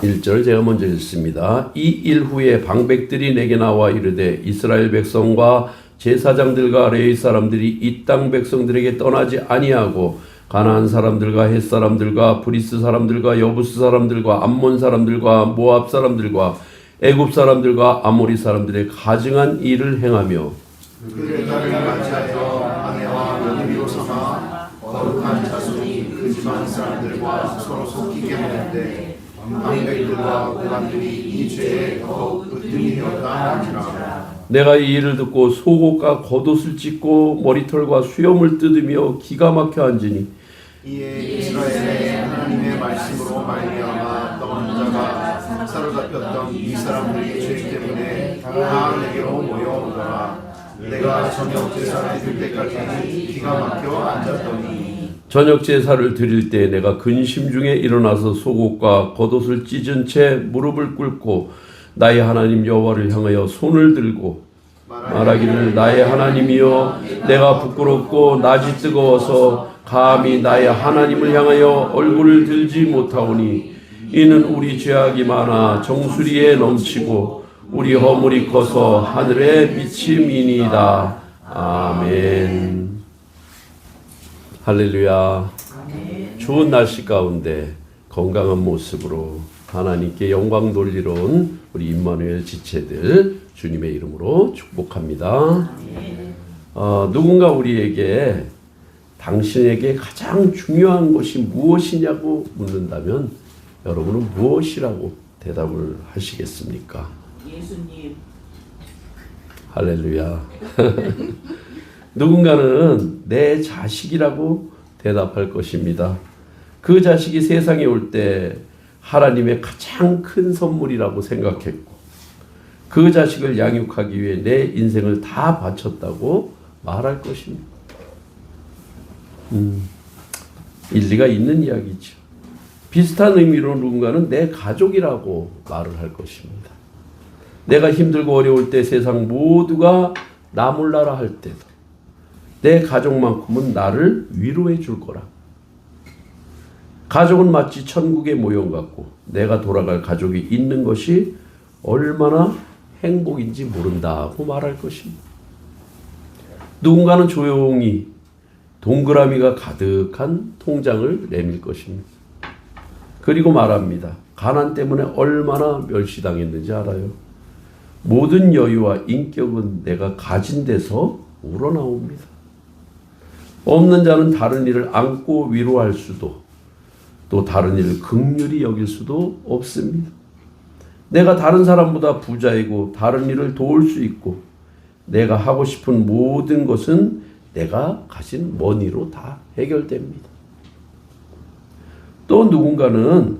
1절 제가 먼저 읽습니다. 이 일 후에 방백들이 내게 나와 이르되 이스라엘 백성과 제사장들과 레위 사람들이 이 땅 백성들에게 떠나지 아니하고 가나안 사람들과 헷 사람들과 브리스 사람들과 여부스 사람들과 암몬 사람들과 모압 사람들과 애굽 사람들과 아모리 사람들의 가증한 일을 행하며 그들의 딸을 맞이하여 아내와 며느리로 삼아 거룩한 자손이 그 집안 사람들과 서로 속이게 하는데 방백들과 고관들이 이 죄에 더욱 으뜸이었다 하니라. 내가 이 일을 듣고 속옷과 겉옷을 찢고 머리털과 수염을 뜯으며 기가 막혀 앉으니 이에 이스라엘의 하나님의 말씀으로 말미암아 떠난 자가 사로잡혔던 이 사람들의 죄 때문에 다 내게로 모여오더라. 내가 저녁 제사를 드릴 때까지는 기가 막혀 앉았더니 저녁 제사를 드릴 때 내가 근심 중에 일어나서 속옷과 겉옷을 찢은 채 무릎을 꿇고 나의 하나님 여호와를 향하여 손을 들고 말하기를 나의 하나님이여 내가 부끄럽고 낯이 뜨거워서 감히 나의 하나님을 향하여 얼굴을 들지 못하오니 이는 우리 죄악이 많아 정수리에 넘치고 우리 허물이 커서 하늘에 미침이니이다. 아멘. 할렐루야. 좋은 날씨 가운데 건강한 모습으로 하나님께 영광 돌리러 온 우리 임마누엘 지체들 주님의 이름으로 축복합니다. 누군가 우리에게 당신에게 가장 중요한 것이 무엇이냐고 묻는다면 여러분은 무엇이라고 대답을 하시겠습니까? 예수님. 할렐루야. 누군가는 내 자식이라고 대답할 것입니다. 그 자식이 세상에 올 때 하나님의 가장 큰 선물이라고 생각했고 그 자식을 양육하기 위해 내 인생을 다 바쳤다고 말할 것입니다. 일리가 있는 이야기죠. 비슷한 의미로 누군가는 내 가족이라고 말을 할 것입니다. 내가 힘들고 어려울 때 세상 모두가 나 몰라라 할 때도 내 가족만큼은 나를 위로해 줄 거라. 가족은 마치 천국의 모형 같고 내가 돌아갈 가족이 있는 것이 얼마나 행복인지 모른다고 말할 것입니다. 누군가는 조용히 동그라미가 가득한 통장을 내밀 것입니다. 그리고 말합니다. 가난 때문에 얼마나 멸시당했는지 알아요. 모든 여유와 인격은 내가 가진 데서 우러나옵니다. 없는 자는 다른 이를 안고 위로할 수도 또 다른 일을 긍휼히 여길 수도 없습니다. 내가 다른 사람보다 부자이고 다른 일을 도울 수 있고 내가 하고 싶은 모든 것은 내가 가진 머니로 다 해결됩니다. 또 누군가는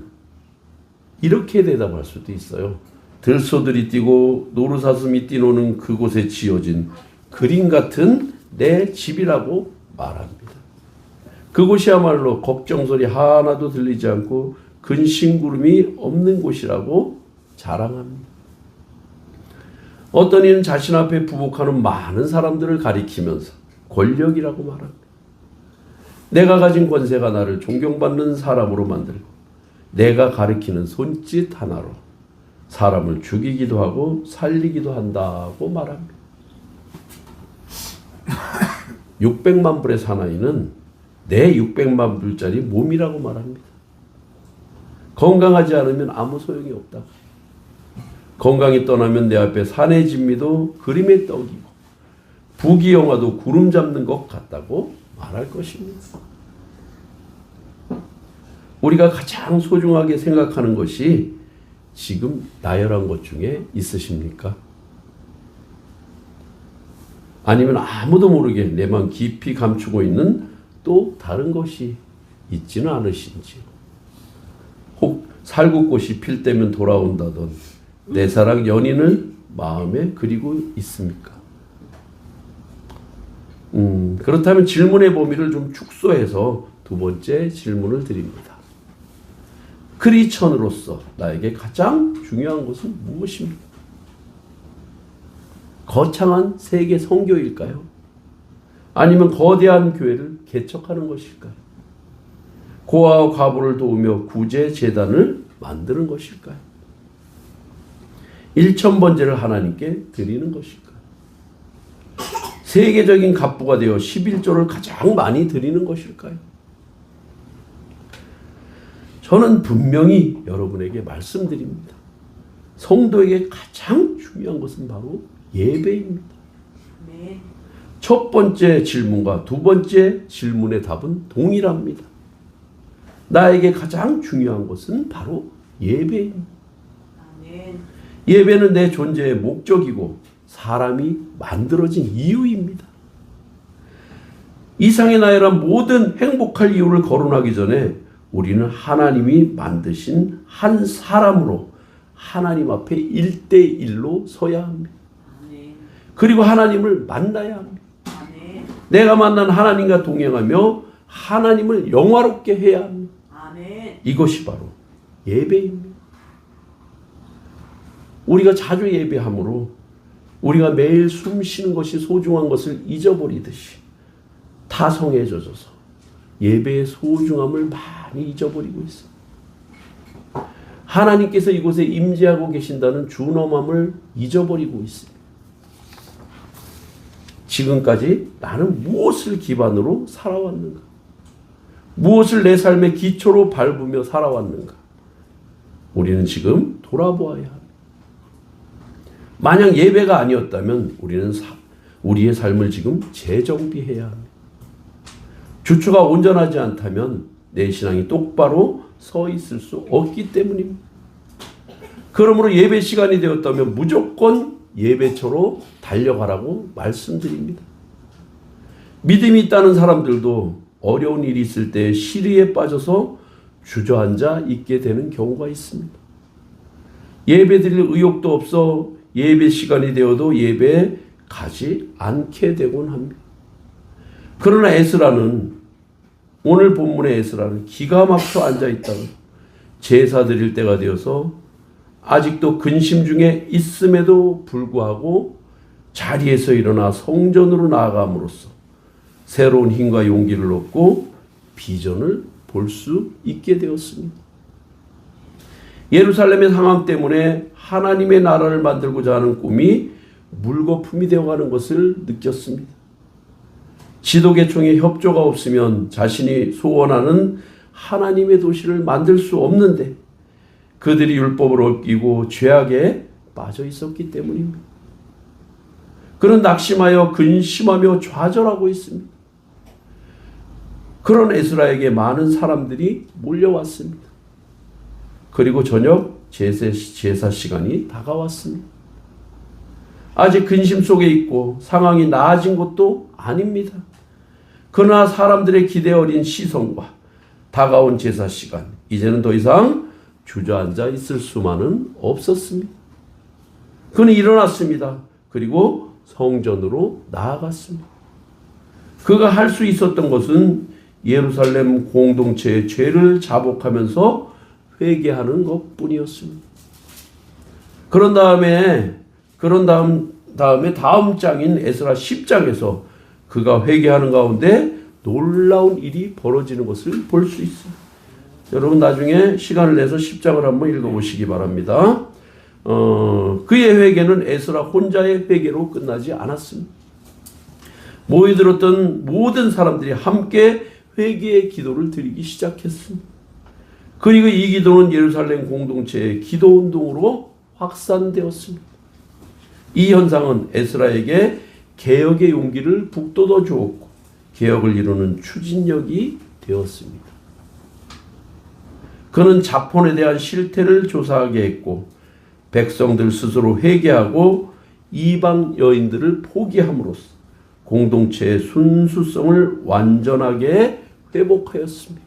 이렇게 대답할 수도 있어요. 들소들이 뛰고 노루사슴이 뛰노는 그곳에 지어진 그림 같은 내 집이라고 말합니다. 그곳이야말로 걱정소리 하나도 들리지 않고 근심구름이 없는 곳이라고 자랑합니다. 어떤 이는 자신 앞에 부복하는 많은 사람들을 가리키면서 권력이라고 말합니다. 내가 가진 권세가 나를 존경받는 사람으로 만들고 내가 가리키는 손짓 하나로 사람을 죽이기도 하고 살리기도 한다고 말합니다. 600만 불의 사나이는 내 600만 불짜리 몸이라고 말합니다. 건강하지 않으면 아무 소용이 없다. 건강이 떠나면 내 앞에 산의 진미도 그림의 떡이고 부귀영화도 구름 잡는 것 같다고 말할 것입니다. 우리가 가장 소중하게 생각하는 것이 지금 나열한 것 중에 있으십니까? 아니면 아무도 모르게 내만 깊이 감추고 있는 또 다른 것이 있지는 않으신지요? 혹 살구꽃이 필 때면 돌아온다던 내 사랑 연인을 마음에 그리고 있습니까? 그렇다면 질문의 범위를 좀 축소해서 두 번째 질문을 드립니다. 크리스천으로서 나에게 가장 중요한 것은 무엇입니까? 거창한 세계 선교일까요? 아니면 거대한 교회를 개척하는 것일까요? 고아와 과부를 도우며 구제 재단을 만드는 것일까요? 1000번제를 하나님께 드리는 것일까요? 세계적인 갑부가 되어 11조를 가장 많이 드리는 것일까요? 저는 분명히 여러분에게 말씀드립니다. 성도에게 가장 중요한 것은 바로 예배입니다. 네. 첫 번째 질문과 두 번째 질문의 답은 동일합니다. 나에게 가장 중요한 것은 바로 예배입니다. 아멘. 예배는 내 존재의 목적이고 사람이 만들어진 이유입니다. 이상의 나이란 모든 행복할 이유를 거론하기 전에 우리는 하나님이 만드신 한 사람으로 하나님 앞에 1대1로 서야 합니다. 아멘. 그리고 하나님을 만나야 합니다. 아멘. 내가 만난 하나님과 동행하며 하나님을 영화롭게 해야 합니다. 아멘. 이것이 바로 예배입니다. 우리가 자주 예배함으로 우리가 매일 숨 쉬는 것이 소중한 것을 잊어버리듯이 타성에 젖어서 예배의 소중함을 많이 잊어버리고 있습니다. 하나님께서 이곳에 임재하고 계신다는 준엄함을 잊어버리고 있습니다. 지금까지 나는 무엇을 기반으로 살아왔는가? 무엇을 내 삶의 기초로 밟으며 살아왔는가? 우리는 지금 돌아보아야 합니다. 만약 예배가 아니었다면 우리는 우리의 삶을 지금 재정비해야 합니다. 주추가 온전하지 않다면 내 신앙이 똑바로 서 있을 수 없기 때문입니다. 그러므로 예배 시간이 되었다면 무조건 예배처로 달려가라고 말씀드립니다. 믿음이 있다는 사람들도 어려운 일이 있을 때 시리에 빠져서 주저앉아 있게 되는 경우가 있습니다. 예배 드릴 의욕도 없어 예배 시간이 되어도 예배에 가지 않게 되곤 합니다. 그러나 에스라는 오늘 본문의 에스라는 기가 막혀 앉아있다가 제사 드릴 때가 되어서 아직도 근심 중에 있음에도 불구하고 자리에서 일어나 성전으로 나아감으로써 새로운 힘과 용기를 얻고 비전을 볼 수 있게 되었습니다. 예루살렘의 상황 때문에 하나님의 나라를 만들고자 하는 꿈이 물거품이 되어가는 것을 느꼈습니다. 지도계총의 협조가 없으면 자신이 소원하는 하나님의 도시를 만들 수 없는데 그들이 율법을 어기고 죄악에 빠져 있었기 때문입니다. 그는 낙심하여 근심하며 좌절하고 있습니다. 그런 에스라에게 많은 사람들이 몰려왔습니다. 그리고 저녁 제사 시간이 다가왔습니다. 아직 근심 속에 있고 상황이 나아진 것도 아닙니다. 그러나 사람들의 기대 어린 시선과 다가온 제사 시간, 이제는 더 이상 주저앉아 있을 수만은 없었습니다. 그는 일어났습니다. 그리고 성전으로 나아갔습니다. 그가 할 수 있었던 것은 예루살렘 공동체의 죄를 자복하면서 회개하는 것뿐이었습니다. 그런 다음에 다음 장인 에스라 10장에서 그가 회개하는 가운데 놀라운 일이 벌어지는 것을 볼 수 있습니다. 여러분 나중에 시간을 내서 10장을 한번 읽어보시기 바랍니다. 그의 회개는 에스라 혼자의 회개로 끝나지 않았습니다. 모여들었던 모든 사람들이 함께 회개의 기도를 드리기 시작했습니다. 그리고 이 기도는 예루살렘 공동체의 기도운동으로 확산되었습니다. 이 현상은 에스라에게 개혁의 용기를 북돋워 주었고 개혁을 이루는 추진력이 되었습니다. 그는 자본에 대한 실태를 조사하게 했고 백성들 스스로 회개하고 이방 여인들을 포기함으로써 공동체의 순수성을 완전하게 회복하였습니다.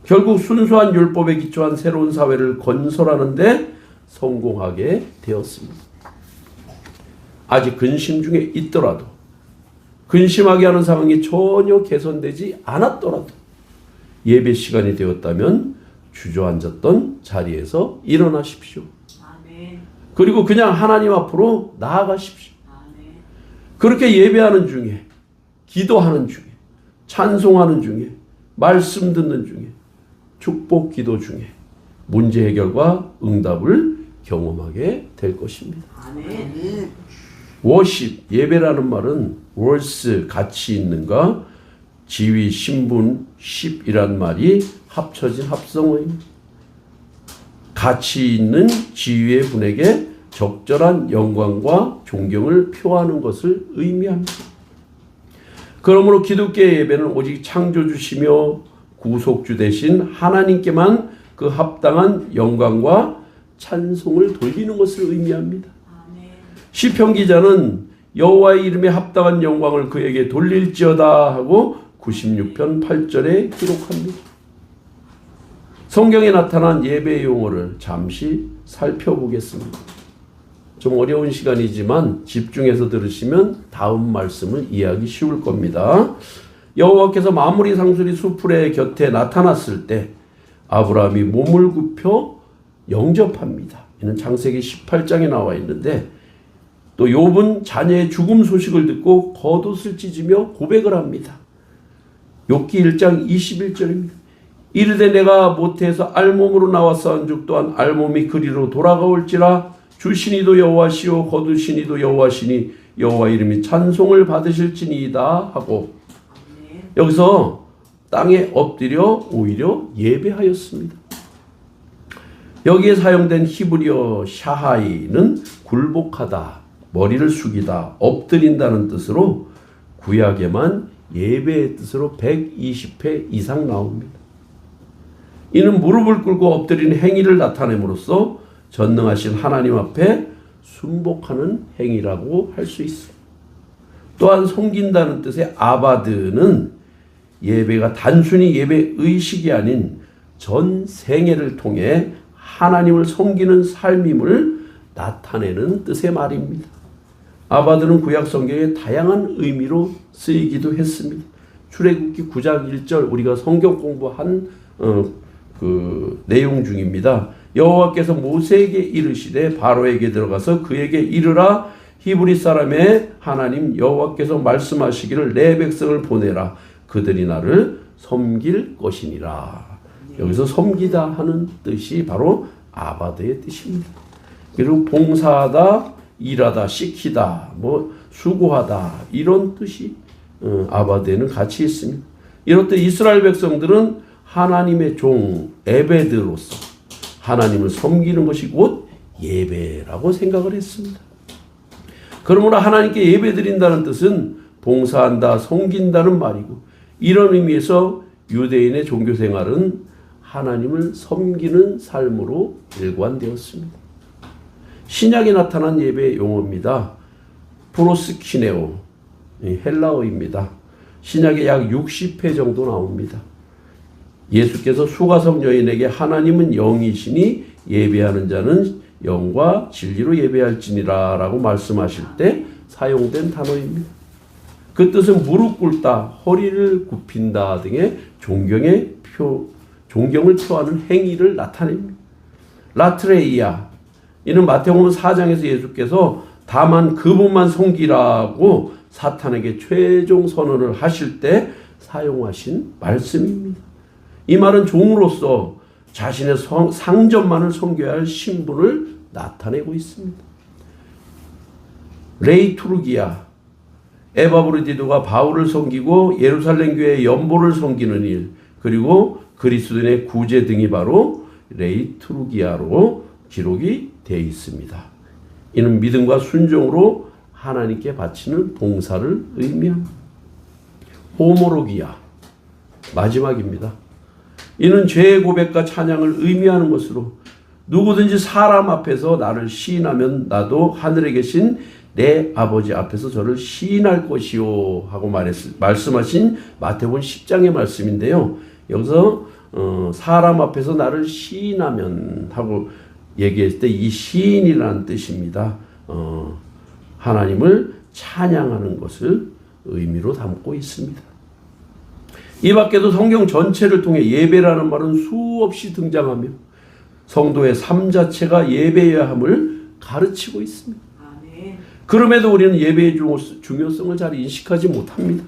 결국 순수한 율법에 기초한 새로운 사회를 건설하는 데 성공하게 되었습니다. 아직 근심 중에 있더라도 근심하게 하는 상황이 전혀 개선되지 않았더라도 예배 시간이 되었다면 주저앉았던 자리에서 일어나십시오. 아멘. 그리고 그냥 하나님 앞으로 나아가십시오. 아멘. 그렇게 예배하는 중에, 기도하는 중에, 찬송하는 중에, 말씀 듣는 중에, 축복 기도 중에 문제 해결과 응답을 경험하게 될 것입니다. 아멘. 워십, 예배라는 말은 월스, 가치 있는가, 지위, 신분, 십이란 말이 합쳐진 합성어입니다. 가치 있는 지위의 분에게 적절한 영광과 존경을 표하는 것을 의미합니다. 그러므로 기독교의 예배는 오직 창조주시며 구속주 되신 하나님께만 그 합당한 영광과 찬송을 돌리는 것을 의미합니다. 아멘. 시편 기자는 여호와의 이름에 합당한 영광을 그에게 돌릴지어다 하고 96편 8절에 기록합니다. 성경에 나타난 예배 용어를 잠시 살펴보겠습니다. 좀 어려운 시간이지만 집중해서 들으시면 다음 말씀을 이해하기 쉬울 겁니다. 여호와께서 만물이 상술이 수풀의 곁에 나타났을 때 아브라함이 몸을 굽혀 영접합니다. 이는 창세기 18장에 나와 있는데 또 욥은 자녀의 죽음 소식을 듣고 겉옷을 찢으며 고백을 합니다. 욥기 1장 21절입니다. 이르되 내가 모태에서 알몸으로 나왔사온즉 또한 알몸이 그리로 돌아가올지라 주신이도 여호와시오 거두신이도 여호와시니 여호와 이름이 찬송을 받으실지니이다 하고 여기서 땅에 엎드려 오히려 예배하였습니다. 여기에 사용된 히브리어 샤하이는 굴복하다, 머리를 숙이다, 엎드린다는 뜻으로 구약에만 예배의 뜻으로 120회 이상 나옵니다. 이는 무릎을 꿇고 엎드리는 행위를 나타냄으로써 전능하신 하나님 앞에 순복하는 행위라고 할 수 있습니다. 또한 섬긴다는 뜻의 아바드는 예배가 단순히 예배 의식이 아닌 전 생애를 통해 하나님을 섬기는 삶임을 나타내는 뜻의 말입니다. 아바드는 구약 성경에 다양한 의미로 쓰이기도 했습니다. 출애굽기 9장 1절 우리가 성경 공부한 그 내용 중입니다. 여호와께서 모세에게 이르시되 바로에게 들어가서 그에게 이르라 히브리 사람의 하나님 여호와께서 말씀하시기를 내 백성을 보내라 그들이 나를 섬길 것이니라. 여기서 섬기다 하는 뜻이 바로 아바드의 뜻입니다. 그리고 봉사하다, 일하다, 시키다, 수고하다 이런 뜻이 아바드에는 같이 있습니다. 이렇듯 이스라엘 백성들은 하나님의 종 에베드로서 하나님을 섬기는 것이 곧 예배라고 생각을 했습니다. 그러므로 하나님께 예배드린다는 뜻은 봉사한다, 섬긴다는 말이고 이런 의미에서 유대인의 종교생활은 하나님을 섬기는 삶으로 일관되었습니다. 신약에 나타난 예배 용어입니다. 프로스키네오, 헬라어입니다. 신약에 약 60회 정도 나옵니다. 예수께서 수가성 여인에게 하나님은 영이시니 예배하는 자는 영과 진리로 예배할지니라 라고 말씀하실 때 사용된 단어입니다. 그 뜻은 무릎 꿇다, 허리를 굽힌다 등의 존경을 표하는 행위를 나타냅니다. 라트레이아, 이는 마태복음 4장에서 예수께서 다만 그분만 섬기라고 사탄에게 최종 선언을 하실 때 사용하신 말씀입니다. 이 말은 종으로서 자신의 상전만을 섬겨야 할 신분을 나타내고 있습니다. 레이투르기아, 에바브르디도가 바울을 섬기고 예루살렘 교회의 연보를 섬기는 일, 그리고 그리스도인의 구제 등이 바로 레이투르기아로 기록이 되어 있습니다. 이는 믿음과 순종으로 하나님께 바치는 봉사를 의미합니다. 호모로기아, 마지막입니다. 이는 죄의 고백과 찬양을 의미하는 것으로 누구든지 사람 앞에서 나를 시인하면 나도 하늘에 계신 내 아버지 앞에서 저를 시인할 것이요 하고 말씀하신 마태복음 10장의 말씀인데요. 여기서 사람 앞에서 나를 시인하면 하고 얘기했을 때 이 시인이라는 뜻입니다. 하나님을 찬양하는 것을 의미로 담고 있습니다. 이 밖에도 성경 전체를 통해 예배라는 말은 수없이 등장하며 성도의 삶 자체가 예배여야 함을 가르치고 있습니다. 아멘. 그럼에도 우리는 예배의 중요성을 잘 인식하지 못합니다.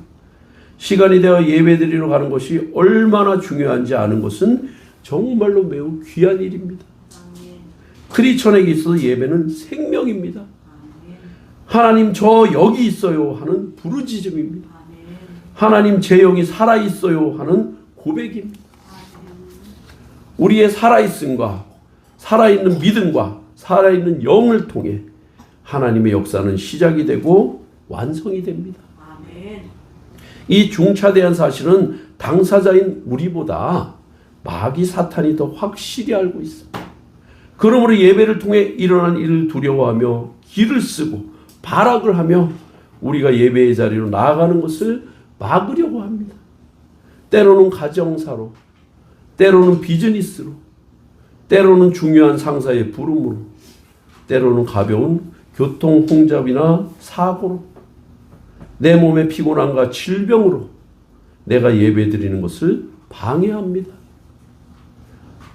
시간이 되어 예배드리러 가는 것이 얼마나 중요한지 아는 것은 정말로 매우 귀한 일입니다. 아멘. 크리스천에게 있어서 예배는 생명입니다. 아멘. 하나님 저 여기 있어요 하는 부르짖음입니다. 아멘. 하나님 제 영이 살아있어요 하는 고백입니다. 우리의 살아있음과 살아있는 믿음과 살아있는 영을 통해 하나님의 역사는 시작이 되고 완성이 됩니다. 아멘. 이 중차대한 사실은 당사자인 우리보다 마귀 사탄이 더 확실히 알고 있습니다. 그러므로 예배를 통해 일어난 일을 두려워하며 기를 쓰고 발악을 하며 우리가 예배의 자리로 나아가는 것을 막으려고 합니다. 때로는 가정사로, 때로는 비즈니스로, 때로는 중요한 상사의 부름으로, 때로는 가벼운 교통 홍잡이나 사고로, 내 몸의 피곤함과 질병으로 내가 예배드리는 것을 방해합니다.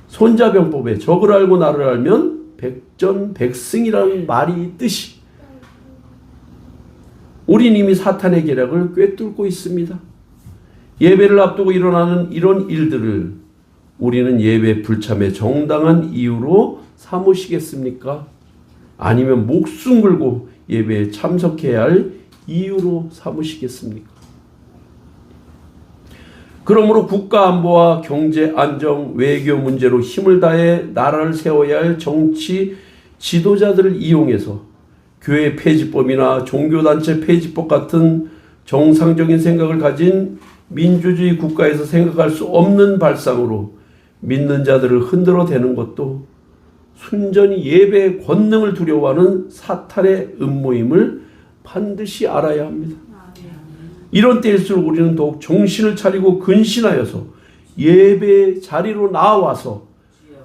손자병법에 적을 알고 나를 알면 백전백승이라는 말이 있듯이 우린 이미 사탄의 계략을 꿰뚫고 있습니다. 예배를 앞두고 일어나는 이런 일들을 우리는 예배 불참의 정당한 이유로 삼으시겠습니까? 아니면 목숨 걸고 예배에 참석해야 할 이유로 삼으시겠습니까? 그러므로 국가 안보와 경제 안정, 외교 문제로 힘을 다해 나라를 세워야 할 정치 지도자들을 이용해서 교회 폐지법이나 종교단체 폐지법 같은 정상적인 생각을 가진 민주주의 국가에서 생각할 수 없는 발상으로 믿는 자들을 흔들어 대는 것도 순전히 예배의 권능을 두려워하는 사탄의 음모임을 반드시 알아야 합니다. 이런 때일수록 우리는 더욱 정신을 차리고 근신하여서 예배의 자리로 나와서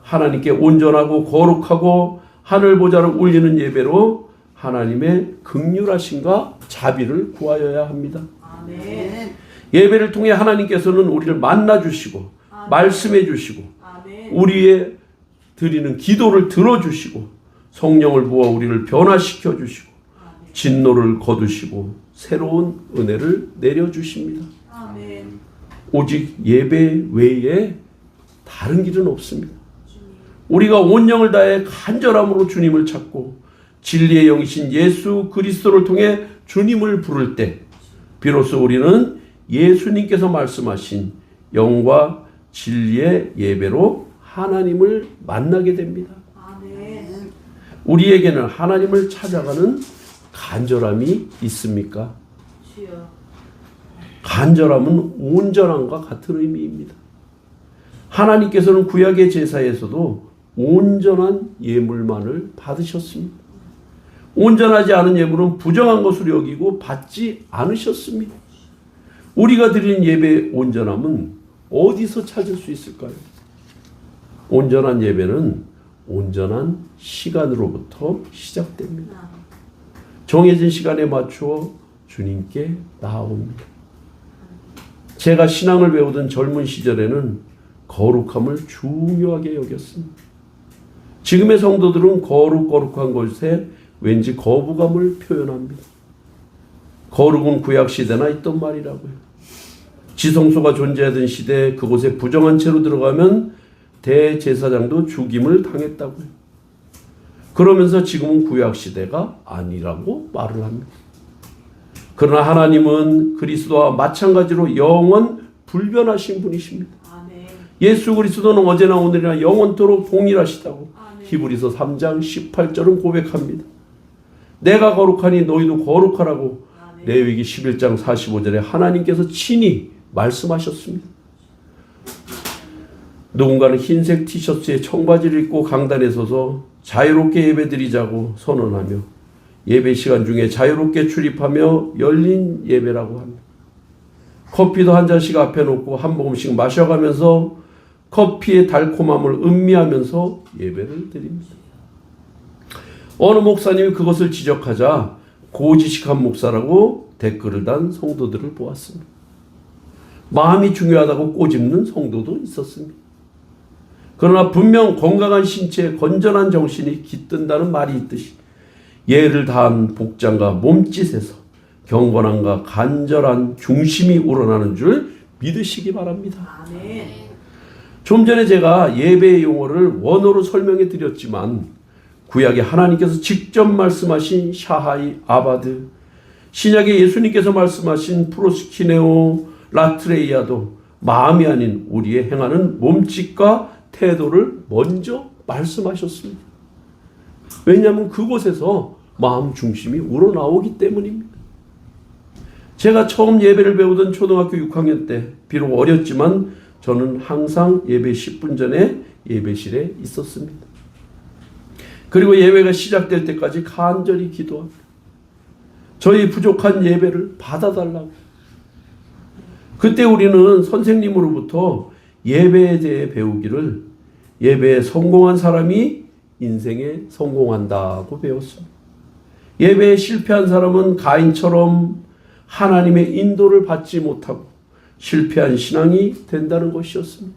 하나님께 온전하고 거룩하고 하늘 보좌를 울리는 예배로 하나님의 긍휼하심과 자비를 구하여야 합니다. 아멘. 예배를 통해 하나님께서는 우리를 만나 주시고 말씀해 주시고 아멘. 우리의 드리는 기도를 들어주시고 성령을 부어 우리를 변화시켜 주시고 진노를 거두시고 새로운 은혜를 내려주십니다. 아멘. 오직 예배 외에 다른 길은 없습니다. 우리가 온 영을 다해 간절함으로 주님을 찾고 진리의 영이신 예수 그리스도를 통해 주님을 부를 때 비로소 우리는 예수님께서 말씀하신 영과 진리의 예배로 하나님을 만나게 됩니다. 아멘. 우리에게는 하나님을 찾아가는 간절함이 있습니까? 주여. 간절함은 온전함과 같은 의미입니다. 하나님께서는 구약의 제사에서도 온전한 예물만을 받으셨습니다. 온전하지 않은 예물은 부정한 것으로 여기고 받지 않으셨습니다. 우리가 드리는 예배의 온전함은 어디서 찾을 수 있을까요? 온전한 예배는 온전한 시간으로부터 시작됩니다. 정해진 시간에 맞추어 주님께 나아옵니다. 제가 신앙을 배우던 젊은 시절에는 거룩함을 중요하게 여겼습니다. 지금의 성도들은 거룩한 것에 왠지 거부감을 표현합니다. 거룩은 구약 시대나 있던 말이라고요. 지성소가 존재하던 시대에 그곳에 부정한 채로 들어가면 대제사장도 죽임을 당했다고요. 그러면서 지금은 구약 시대가 아니라고 말을 합니다. 그러나 하나님은 그리스도와 마찬가지로 영원 불변하신 분이십니다. 아멘. 예수 그리스도는 어제나 오늘이나 영원토록 동일하시다고 아멘. 히브리서 3장 18절은 고백합니다. 내가 거룩하니 너희도 거룩하라고 아멘. 레위기 11장 45절에 하나님께서 친히 말씀하셨습니다. 누군가는 흰색 티셔츠에 청바지를 입고 강단에 서서 자유롭게 예배드리자고 선언하며 예배 시간 중에 자유롭게 출입하며 열린 예배라고 합니다. 커피도 한 잔씩 앞에 놓고 한 모금씩 마셔가면서 커피의 달콤함을 음미하면서 예배를 드립니다. 어느 목사님이 그것을 지적하자 고지식한 목사라고 댓글을 단 성도들을 보았습니다. 마음이 중요하다고 꼬집는 성도도 있었습니다. 그러나 분명 건강한 신체에 건전한 정신이 깃든다는 말이 있듯이 예를 다한 복장과 몸짓에서 경건함과 간절한 중심이 우러나는 줄 믿으시기 바랍니다. 아멘. 좀 전에 제가 예배의 용어를 원어로 설명해 드렸지만 구약에 하나님께서 직접 말씀하신 샤하이 아바드, 신약에 예수님께서 말씀하신 프로스키네오 라트레이아도 마음이 아닌 우리의 행하는 몸짓과 태도를 먼저 말씀하셨습니다. 왜냐하면 그곳에서 마음 중심이 우러나오기 때문입니다. 제가 처음 예배를 배우던 초등학교 6학년 때 비록 어렸지만 저는 항상 예배 10분 전에 예배실에 있었습니다. 그리고 예배가 시작될 때까지 간절히 기도합니다. 저희 부족한 예배를 받아달라고. 그때 우리는 선생님으로부터 예배에 대해 배우기를 예배에 성공한 사람이 인생에 성공한다고 배웠습니다. 예배에 실패한 사람은 가인처럼 하나님의 인도를 받지 못하고 실패한 신앙이 된다는 것이었습니다.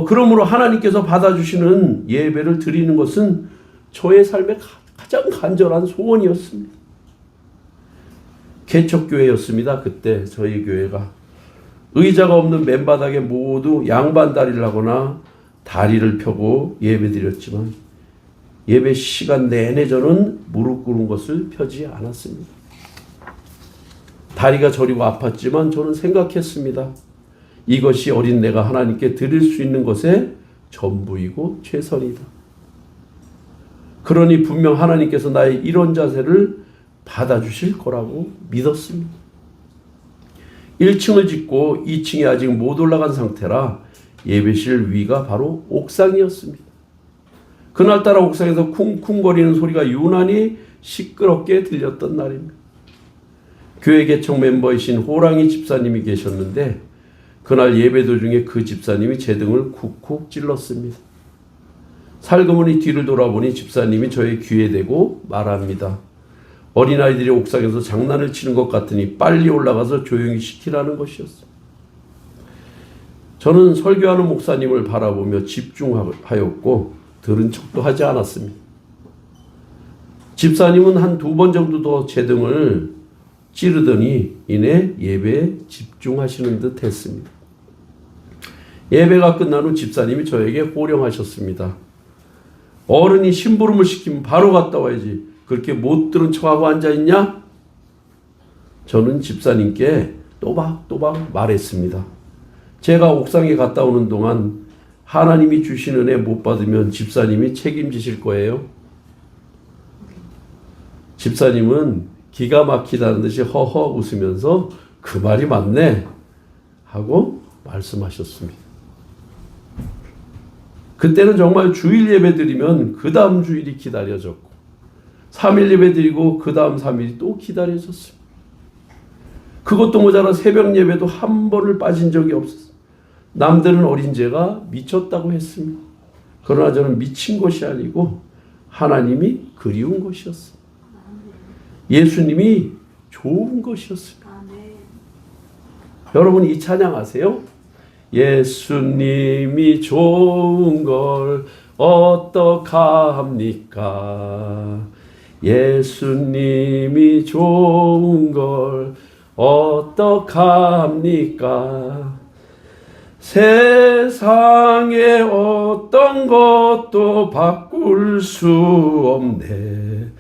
그러므로 하나님께서 받아주시는 예배를 드리는 것은 저의 삶의 가장 간절한 소원이었습니다. 개척교회였습니다. 그때 저희 교회가 의자가 없는 맨바닥에 모두 양반 다리를 하거나 다리를 펴고 예배드렸지만 예배 시간 내내 저는 무릎 꿇은 것을 펴지 않았습니다. 다리가 저리고 아팠지만 저는 생각했습니다. 이것이 어린 내가 하나님께 드릴 수 있는 것의 전부이고 최선이다. 그러니 분명 하나님께서 나의 이런 자세를 받아주실 거라고 믿었습니다. 1층을 짓고 2층에 아직 못 올라간 상태라 예배실 위가 바로 옥상이었습니다. 그날따라 옥상에서 쿵쿵거리는 소리가 유난히 시끄럽게 들렸던 날입니다. 교회 개척 멤버이신 호랑이 집사님이 계셨는데 그날 예배 도중에 그 집사님이 제 등을 쿡쿡 찔렀습니다. 살그머니 뒤를 돌아보니 집사님이 저의 귀에 대고 말합니다. 어린아이들이 옥상에서 장난을 치는 것 같으니 빨리 올라가서 조용히 시키라는 것이었습니다. 저는 설교하는 목사님을 바라보며 집중하였고 들은 척도 하지 않았습니다. 집사님은 한 2번 정도 더 제 등을 찌르더니 이내 예배에 집중하시는 듯 했습니다. 예배가 끝난 후 집사님이 저에게 호령하셨습니다. 어른이 심부름을 시키면 바로 갔다 와야지. 그렇게 못 들은 척하고 앉아있냐? 저는 집사님께 또박또박 말했습니다. 제가 옥상에 갔다 오는 동안 하나님이 주신 은혜 못 받으면 집사님이 책임지실 거예요. 집사님은 기가 막히다는 듯이 허허 웃으면서 그 말이 맞네 하고 말씀하셨습니다. 그때는 정말 주일 예배 드리면 그 다음 주일이 기다려졌고 3일 예배 드리고 그 다음 3일이 또 기다려졌습니다. 그것도 모자라 새벽 예배도 한 번을 빠진 적이 없었어요. 남들은 어린 제가 미쳤다고 했습니다. 그러나 저는 미친 것이 아니고 하나님이 그리운 것이었습니다. 예수님이 좋은 것이었습니다. 여러분 이 찬양 아세요? 예수님이 좋은 걸 어떡합니까? 예수님이 좋은 걸 어떡합니까? 세상에 어떤 것도 바꿀 수 없네.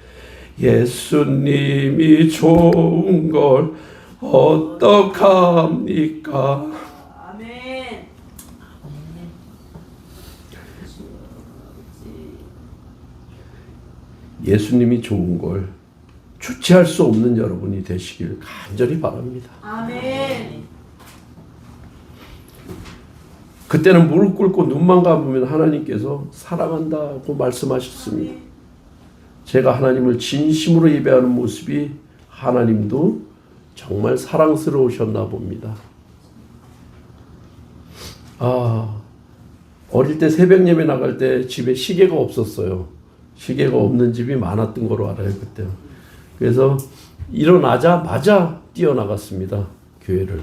예수님이 좋은 걸 어떡합니까? 아멘. 예수님이 좋은 걸 주체할 수 없는 여러분이 되시길 간절히 바랍니다. 아멘. 그때는 무릎 꿇고 눈만 감으면 하나님께서 사랑한다고 말씀하셨습니다. 제가 하나님을 진심으로 예배하는 모습이 하나님도 정말 사랑스러우셨나 봅니다. 어릴 때 새벽 예배 나갈 때 집에 시계가 없었어요. 시계가 없는 집이 많았던 거로 알아요, 그때. 그래서 일어나자마자 뛰어나갔습니다, 교회를.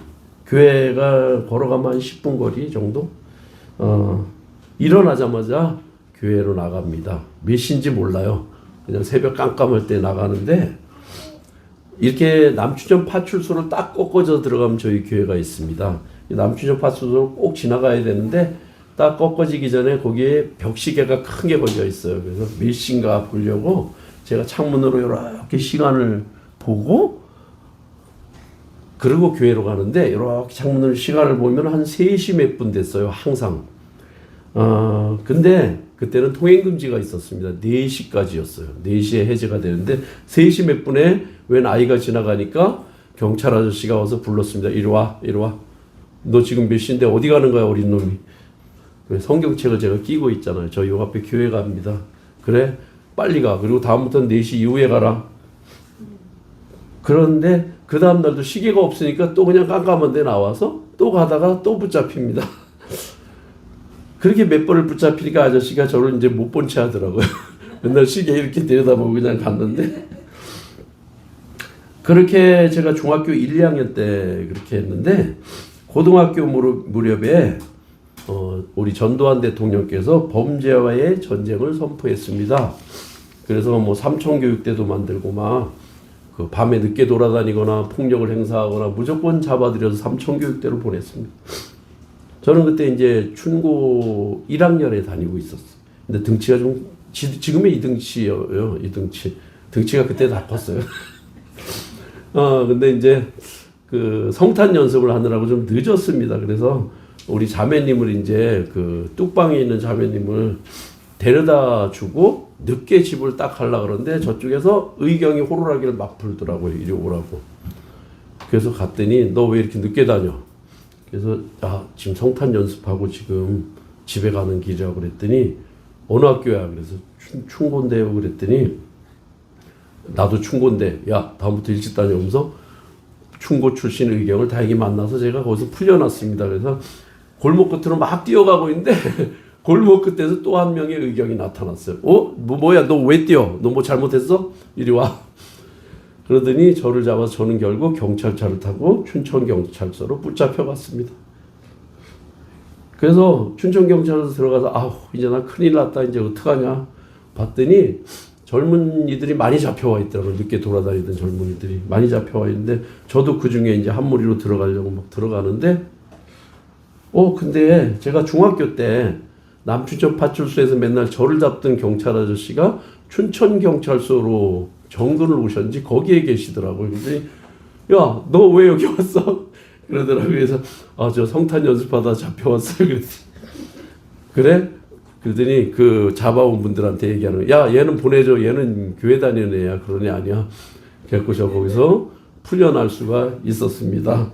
교회가 걸어가면 한 10분 거리 정도? 일어나자마자 교회로 나갑니다. 몇 시인지 몰라요. 그냥 새벽 깜깜할 때 나가는데, 이렇게 남추전 파출소를 딱 꺾어져 들어가면 저희 교회가 있습니다. 남춘천 파출소를 꼭 지나가야 되는데 딱 꺾어지기 전에 거기에 벽시계가 큰 게 걸려 있어요. 그래서 몇 시인가 보려고 제가 창문으로 이렇게 시간을 보고 그리고 교회로 가는데 이렇게 창문으로 시간을 보면 한 3시 몇 분 됐어요. 항상. 근데 그때는 통행금지가 있었습니다. 4시까지였어요. 4시에 해제가 되는데 3시 몇 분에 웬 아이가 지나가니까 경찰 아저씨가 와서 불렀습니다. 이리 와, 이리 와. 너 지금 몇 시인데 어디 가는 거야, 어린 놈이. 성경책을 제가 끼고 있잖아요. 저 요 앞에 교회 갑니다. 그래, 빨리 가. 그리고 다음부터는 4시 이후에 가라. 그런데 그 다음날도 시계가 없으니까 또 그냥 깜깜한 데 나와서 또 가다가 또 붙잡힙니다. 그렇게 몇 번을 붙잡히니까 아저씨가 저를 이제 못 본 채 하더라고요. 맨날 시계 이렇게 들여다보고 그냥 갔는데. 그렇게 제가 중학교 1, 2학년 때 그렇게 했는데 고등학교 무렵에 우리 전두환 대통령께서 범죄와의 전쟁을 선포했습니다. 그래서 뭐 삼청교육대도 만들고 막 그 밤에 늦게 돌아다니거나 폭력을 행사하거나 무조건 잡아들여서 삼청교육대로 보냈습니다. 저는 그때 이제 춘고 1학년에 다니고 있었어요. 근데 등치가 좀 지금의 이 등치예요. 이 등치. 등치가 그때 다 컸어요. 근데 이제 그 성탄 연습을 하느라고 좀 늦었습니다. 그래서 우리 자매님을 이제 그 뚝방에 있는 자매님을 데려다 주고 늦게 집을 딱 가려고 그러는데 저쪽에서 의경이 호루라기를 막 불더라고요. 이리 오라고. 그래서 갔더니 너 왜 이렇게 늦게 다녀? 그래서 지금 성탄 연습하고 지금 집에 가는 길이라고 그랬더니 어느 학교야? 그래서 충고인데요. 그랬더니 나도 충고인데 야 다음부터 일찍 다녀오면서 충고 출신 의경을 다행히 만나서 제가 거기서 풀려났습니다. 그래서 골목 끝으로 막 뛰어가고 있는데 골목 끝에서 또 한 명의 의경이 나타났어요. 뭐야 너 왜 뛰어? 너 뭐 잘못했어? 이리 와. 그러더니 저를 잡아서 저는 결국 경찰차를 타고 춘천경찰서로 붙잡혀 갔습니다. 그래서 춘천경찰서 들어가서 이제 나 큰일 났다. 이제 어떡하냐 봤더니 젊은이들이 많이 잡혀와 있더라고요. 늦게 돌아다니던 젊은이들이 많이 잡혀와 있는데 저도 그 중에 이제 한 무리로 들어가려고 막 들어가는데 근데 제가 중학교 때 남춘천 파출소에서 맨날 저를 잡던 경찰 아저씨가 춘천경찰서로 정근을 오셨는지 거기에 계시더라고요. 그랬더니 야, 너 왜 여기 왔어? 그러더라고요. 그래서 저 성탄 연습하다 잡혀왔어요. 그래? 그러더니 그 잡아온 분들한테 얘기하는 거야. 야, 얘는 보내줘. 얘는 교회 다니는 애야. 그런 애 아니야. 그래서 저 거기서 풀려날 수가 있었습니다.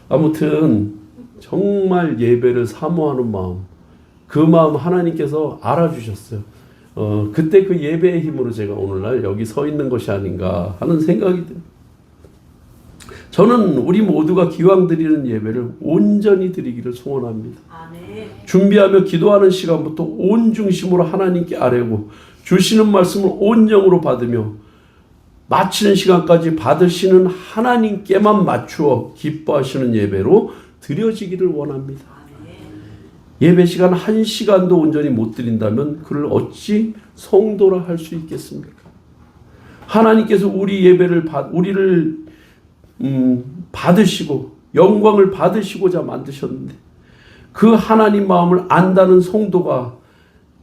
아무튼 정말 예배를 사모하는 마음, 그 마음 하나님께서 알아주셨어요. 그때 그 예배의 힘으로 제가 오늘날 여기 서 있는 것이 아닌가 하는 생각이 듭니다. 저는 우리 모두가 기왕 드리는 예배를 온전히 드리기를 소원합니다. 아멘. 준비하며 기도하는 시간부터 온 중심으로 하나님께 아뢰고 주시는 말씀을 온 영으로 받으며 마치는 시간까지 받으시는 하나님께만 맞추어 기뻐하시는 예배로 드려지기를 원합니다. 예배 시간 1시간도 온전히 못 드린다면 그를 어찌 성도라 할 수 있겠습니까? 하나님께서 우리 예배를 우리를 받으시고 영광을 받으시고자 만드셨는데 그 하나님 마음을 안다는 성도가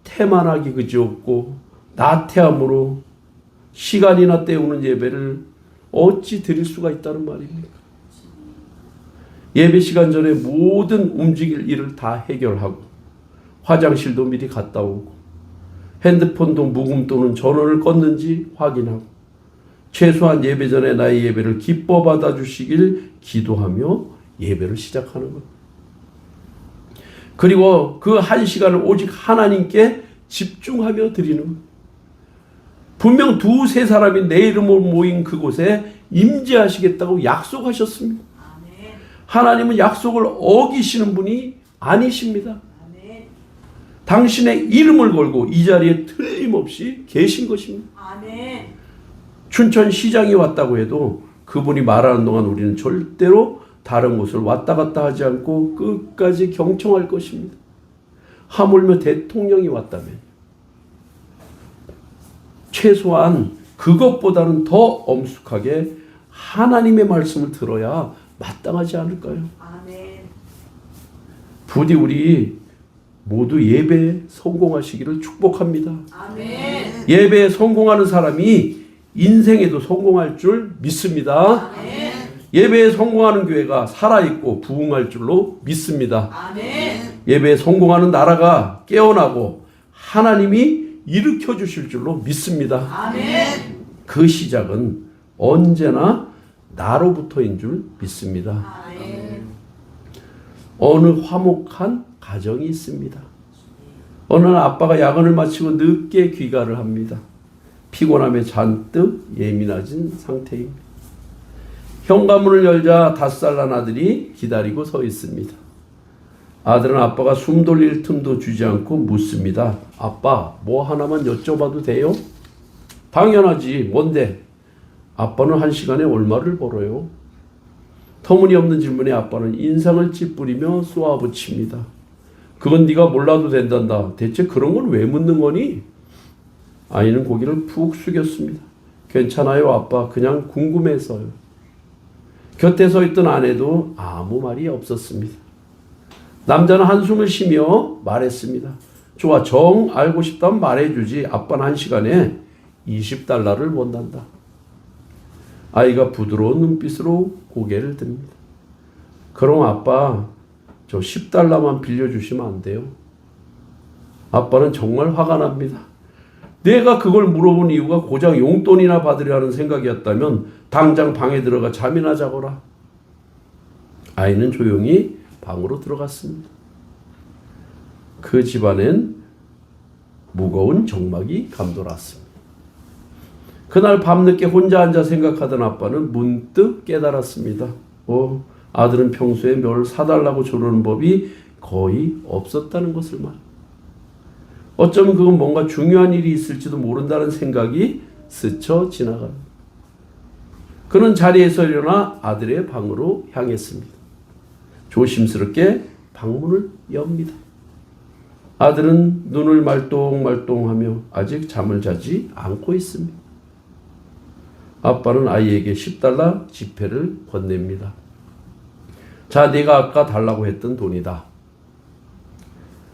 태만하기 그지없고 나태함으로 시간이나 때우는 예배를 어찌 드릴 수가 있다는 말입니까? 예배 시간 전에 모든 움직일 일을 다 해결하고 화장실도 미리 갔다 오고 핸드폰도 묵음 또는 전원을 껐는지 확인하고 최소한 예배 전에 나의 예배를 기뻐 받아주시길 기도하며 예배를 시작하는 것. 그리고 그 1시간을 오직 하나님께 집중하며 드리는 것. 분명 2-3 사람이 내 이름으로 모인 그곳에 임재하시겠다고 약속하셨습니다. 하나님은 약속을 어기시는 분이 아니십니다. 아멘. 당신의 이름을 걸고 이 자리에 틀림없이 계신 것입니다. 아멘. 춘천시장이 왔다고 해도 그분이 말하는 동안 우리는 절대로 다른 곳을 왔다 갔다 하지 않고 끝까지 경청할 것입니다. 하물며 대통령이 왔다면 최소한 그것보다는 더 엄숙하게 하나님의 말씀을 들어야 마땅하지 않을까요? 아멘. 부디 우리 모두 예배에 성공하시기를 축복합니다. 아멘. 예배에 성공하는 사람이 인생에도 성공할 줄 믿습니다. 아멘. 예배에 성공하는 교회가 살아있고 부흥할 줄로 믿습니다. 아멘. 예배에 성공하는 나라가 깨어나고 하나님이 일으켜 주실 줄로 믿습니다. 아멘. 그 시작은 언제나 나로부터인 줄 믿습니다. 아멘. 어느 화목한 가정이 있습니다. 어느 날 아빠가 야근을 마치고 늦게 귀가를 합니다. 피곤함에 잔뜩 예민해진 상태입니다. 현관문을 열자 5살 난 아들이 기다리고 서 있습니다. 아들은 아빠가 숨 돌릴 틈도 주지 않고 묻습니다. 아빠, 뭐 하나만 여쭤봐도 돼요? 당연하지. 뭔데? 아빠는 한 시간에 얼마를 벌어요? 터무니없는 질문에 아빠는 인상을 찌푸리며 쏘아붙입니다. 그건 네가 몰라도 된단다. 대체 그런 건 왜 묻는 거니? 아이는 고개를 푹 숙였습니다. 괜찮아요, 아빠. 그냥 궁금해서요. 곁에 서 있던 아내도 아무 말이 없었습니다. 남자는 한숨을 쉬며 말했습니다. 좋아, 정 알고 싶다면 말해주지. 아빠는 한 시간에 $20를 번단다. 아이가 부드러운 눈빛으로 고개를 듭니다. 그럼 아빠, 저 $10만 빌려주시면 안 돼요? 아빠는 정말 화가 납니다. 내가 그걸 물어본 이유가 고작 용돈이나 받으려는 생각이었다면 당장 방에 들어가 잠이나 자거라. 아이는 조용히 방으로 들어갔습니다. 그 집안엔 무거운 정막이 감돌았습니다. 그날 밤늦게 혼자 앉아 생각하던 아빠는 문득 깨달았습니다. 아들은 평소에 뭘 사달라고 조르는 법이 거의 없었다는 것을 말. 어쩌면 그건 뭔가 중요한 일이 있을지도 모른다는 생각이 스쳐 지나갑니다. 그는 자리에서 일어나 아들의 방으로 향했습니다. 조심스럽게 방문을 엽니다. 아들은 눈을 말똥말똥하며 아직 잠을 자지 않고 있습니다. 아빠는 아이에게 $10 지폐를 건넵니다. 자, 네가 아까 달라고 했던 돈이다.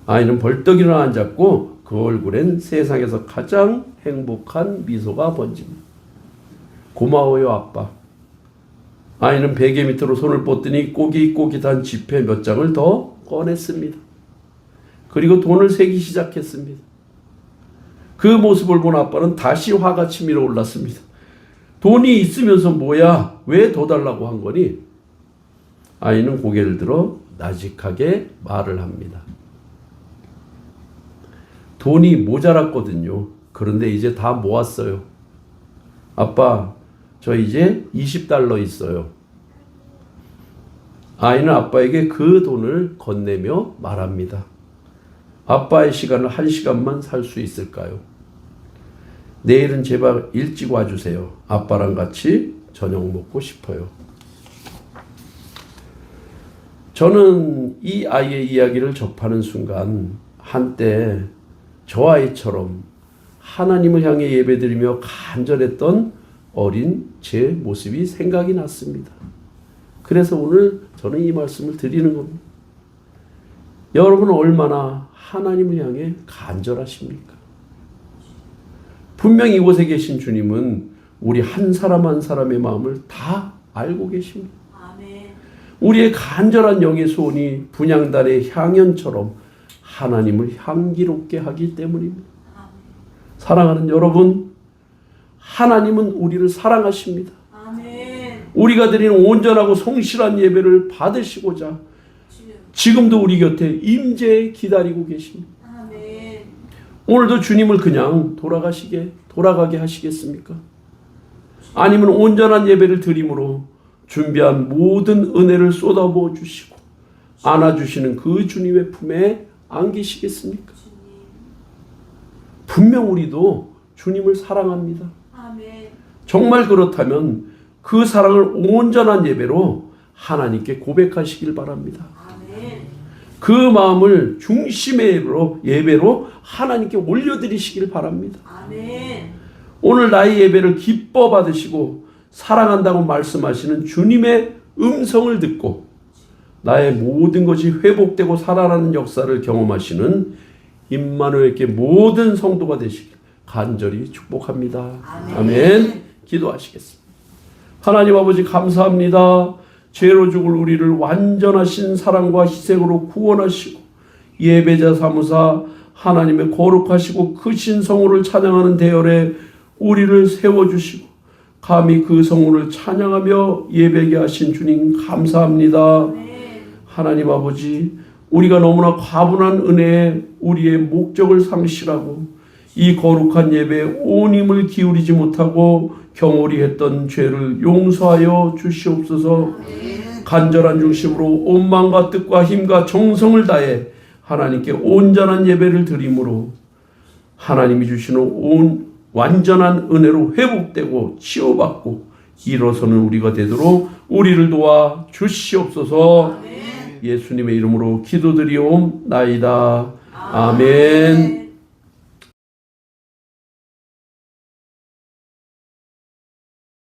아이는 벌떡 일어나 앉았고 그 얼굴엔 세상에서 가장 행복한 미소가 번집니다. 고마워요, 아빠. 아이는 베개 밑으로 손을 뻗더니 꼬깃꼬깃한 지폐 몇 장을 더 꺼냈습니다. 그리고 돈을 세기 시작했습니다. 그 모습을 본 아빠는 다시 화가 치밀어 올랐습니다. 돈이 있으면서 뭐야? 왜 더 달라고 한 거니? 아이는 고개를 들어 나직하게 말을 합니다. 돈이 모자랐거든요. 그런데 이제 다 모았어요. 아빠, 저 이제 $20 있어요. 아이는 아빠에게 그 돈을 건네며 말합니다. 아빠의 시간을 1시간만 살 수 있을까요? 내일은 제발 일찍 와주세요. 아빠랑 같이 저녁 먹고 싶어요. 저는 이 아이의 이야기를 접하는 순간 한때 저 아이처럼 하나님을 향해 예배드리며 간절했던 어린 제 모습이 생각이 났습니다. 그래서 오늘 저는 이 말씀을 드리는 겁니다. 여러분은 얼마나 하나님을 향해 간절하십니까? 분명히 이곳에 계신 주님은 우리 한 사람 한 사람의 마음을 다 알고 계십니다. 아멘. 우리의 간절한 영의 소원이 분향단의 향연처럼 하나님을 향기롭게 하기 때문입니다. 아멘. 사랑하는 여러분, 하나님은 우리를 사랑하십니다. 아멘. 우리가 드리는 온전하고 성실한 예배를 받으시고자 지금도 우리 곁에 임재에 기다리고 계십니다. 아멘. 오늘도 주님을 그냥 돌아가게 하시겠습니까? 아니면 온전한 예배를 드림으로 준비한 모든 은혜를 쏟아부어 주시고 안아주시는 그 주님의 품에 안기시겠습니까? 분명 우리도 주님을 사랑합니다. 아멘. 정말 그렇다면 그 사랑을 온전한 예배로 하나님께 고백하시길 바랍니다. 아멘. 그 마음을 중심의 예배로 하나님께 올려드리시길 바랍니다. 아멘. 오늘 나의 예배를 기뻐 받으시고 사랑한다고 말씀하시는 주님의 음성을 듣고 나의 모든 것이 회복되고 살아나는 역사를 경험하시는 임마누엘께 모든 성도가 되시길 간절히 축복합니다. 아멘. 기도하시겠습니다. 하나님 아버지 감사합니다. 죄로 죽을 우리를 완전하신 사랑과 희생으로 구원하시고 예배자 삼으사 하나님의 거룩하시고 크신 성호를 찬양하는 대열에 우리를 세워주시고 감히 그 성호를 찬양하며 예배게 하신 주님 감사합니다. 하나님 아버지, 우리가 너무나 과분한 은혜에 우리의 목적을 상실하고 이 거룩한 예배에 온 힘을 기울이지 못하고 경홀히 했던 죄를 용서하여 주시옵소서. 간절한 중심으로 온 마음과 뜻과 힘과 정성을 다해 하나님께 온전한 예배를 드림으로 하나님이 주시는 온 완전한 은혜로 회복되고 치유받고 일어서는 우리가 되도록 우리를 도와 주시옵소서. 예수님의 이름으로 기도드리옵나이다. 아멘.